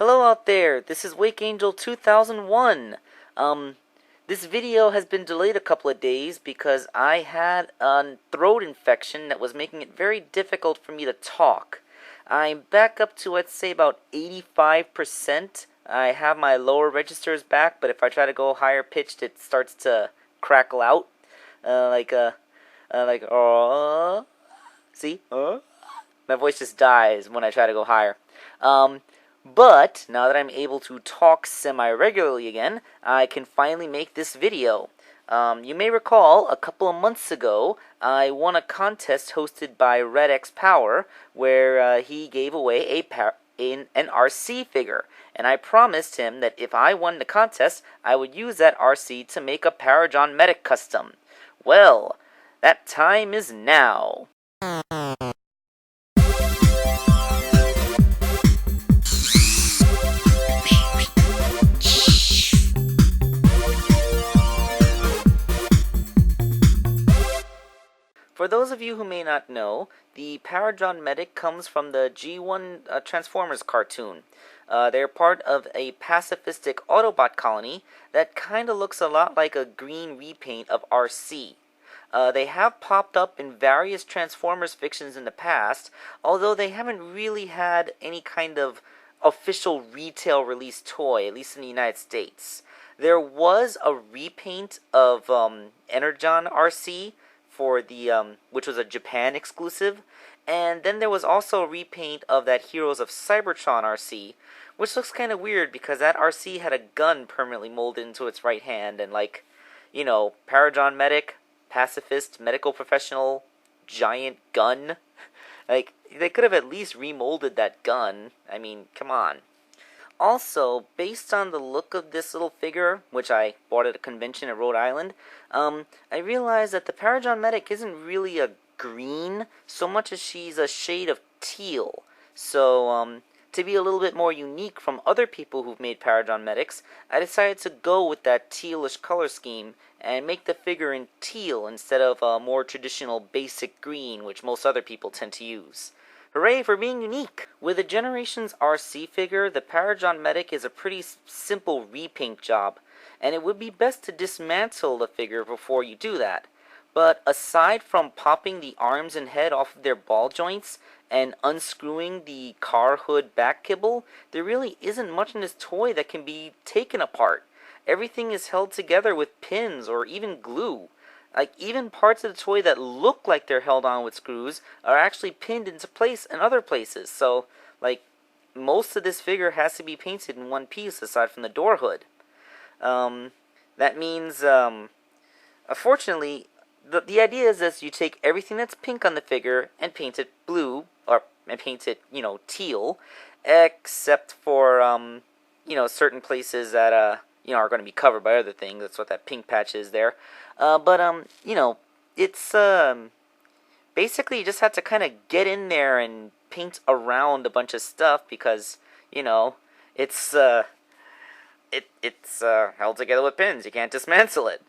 Hello out there, this is wakeangel2K1. This video has been delayed a couple of days because I had a throat infection that was making it very difficult for me to talk. I'm back up to, I'd say, about 85%. I have my lower registers back, but if I try to go higher pitched, it starts to crackle out. See? My voice just dies when I try to go higher. But now that I'm able to talk semi-regularly again, I can finally make this video. You may recall, a couple of months ago, I won a contest hosted by Red X Power, where he gave away an RC figure. And I promised him that if I won the contest, I would use that RC to make a Pardron Medic custom. Well, that time is now. For those of you who may not know, the Pardron Medic comes from the G1 Transformers cartoon. They're part of a pacifistic Autobot colony that kinda looks a lot like a green repaint of RC. They have popped up in various Transformers fictions in the past, although they haven't really had any kind of official retail release toy, at least in the United States. There was a repaint of Energon RC, for the which was a Japan exclusive, and then there was also a repaint of that Heroes of Cybertron RC, which looks kind of weird because that RC had a gun permanently molded into its right hand, and Pardron Medic, pacifist, medical professional, giant gun. They could have at least remolded that gun. I mean, come on. Also, based on the look of this little figure, which I bought at a convention at Rhode Island, I realized that the Pardron Medic isn't really a green so much as she's a shade of teal. So, to be a little bit more unique from other people who've made Pardron Medics, I decided to go with that tealish color scheme and make the figure in teal instead of a more traditional basic green, which most other people tend to use. Hooray for being unique! With a Generations RC figure, the Pardron Medic is a pretty simple repaint job, and it would be best to dismantle the figure before you do that. But aside from popping the arms and head off of their ball joints and unscrewing the car hood back kibble, there really isn't much in this toy that can be taken apart. Everything is held together with pins or even glue. Even parts of the toy that look like they're held on with screws are actually pinned into place in other places. So, most of this figure has to be painted in one piece aside from the door hood. That means, unfortunately, the idea is that you take everything that's pink on the figure and paint it blue, and paint it, teal, except for, certain places that, are going to be covered by other things. That's what that pink patch is there. It's, basically you just have to kind of get in there and paint around a bunch of stuff because, it's held together with pins. You can't dismantle it.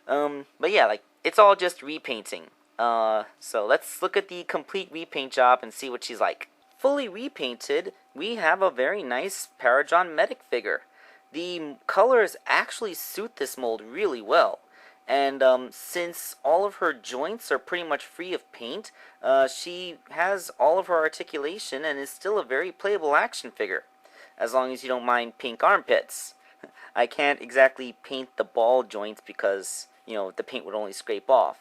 But yeah, it's all just repainting. So let's look at the complete repaint job and see what she's like. Fully repainted, we have a very nice Pardron Medic figure. The colors actually suit this mold really well. And since all of her joints are pretty much free of paint, she has all of her articulation and is still a very playable action figure, as long as you don't mind pink armpits. I can't exactly paint the ball joints because, the paint would only scrape off.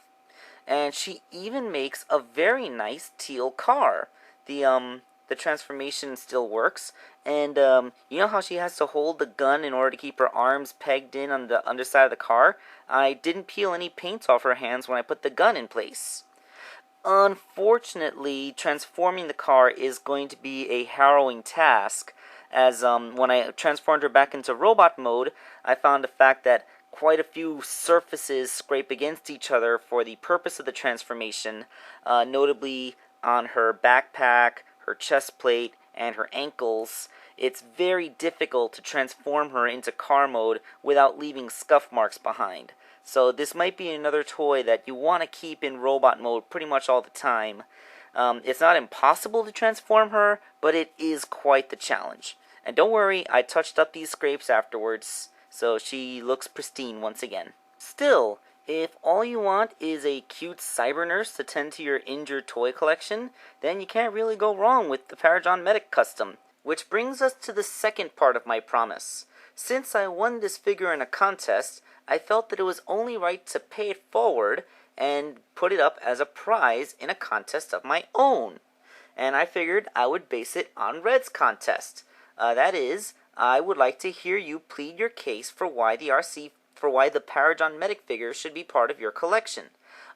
And she even makes a very nice teal car. The transformation still works, and you know how she has to hold the gun in order to keep her arms pegged in on the underside of the car? I didn't peel any paint off her hands when I put the gun in place. Unfortunately, transforming the car is going to be a harrowing task, as when I transformed her back into robot mode, I found the fact that quite a few surfaces scrape against each other for the purpose of the transformation, notably on her backpack, her chest plate, and her ankles. It's very difficult to transform her into car mode without leaving scuff marks behind. So this might be another toy that you want to keep in robot mode pretty much all the time. It's not impossible to transform her, but it is quite the challenge. And don't worry, I touched up these scrapes afterwards, so she looks pristine once again. Still, if all you want is a cute cyber nurse to tend to your injured toy collection, then you can't really go wrong with the Pardron Medic custom. Which brings us to the second part of my promise. Since I won this figure in a contest, I felt that it was only right to pay it forward and put it up as a prize in a contest of my own. And I figured I would base it on Red's contest. That is, I would like to hear you plead your case for why the Pardron Medic figure should be part of your collection.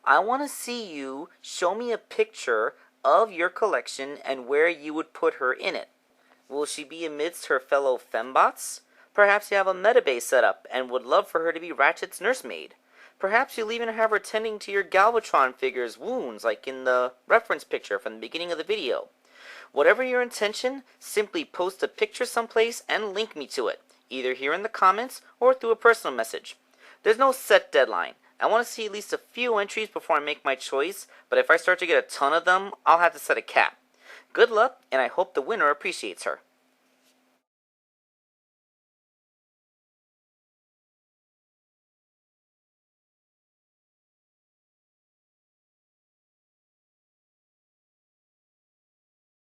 I want to see you show me a picture of your collection and where you would put her in it. Will she be amidst her fellow fembots? Perhaps you have a metabase set up and would love for her to be Ratchet's nursemaid. Perhaps you'll even have her tending to your Galvatron figure's wounds, like in the reference picture from the beginning of the video. Whatever your intention, simply post a picture someplace and link me to it, either here in the comments or through a personal message. There's no set deadline. I want to see at least a few entries before I make my choice, but if I start to get a ton of them, I'll have to set a cap. Good luck, and I hope the winner appreciates her.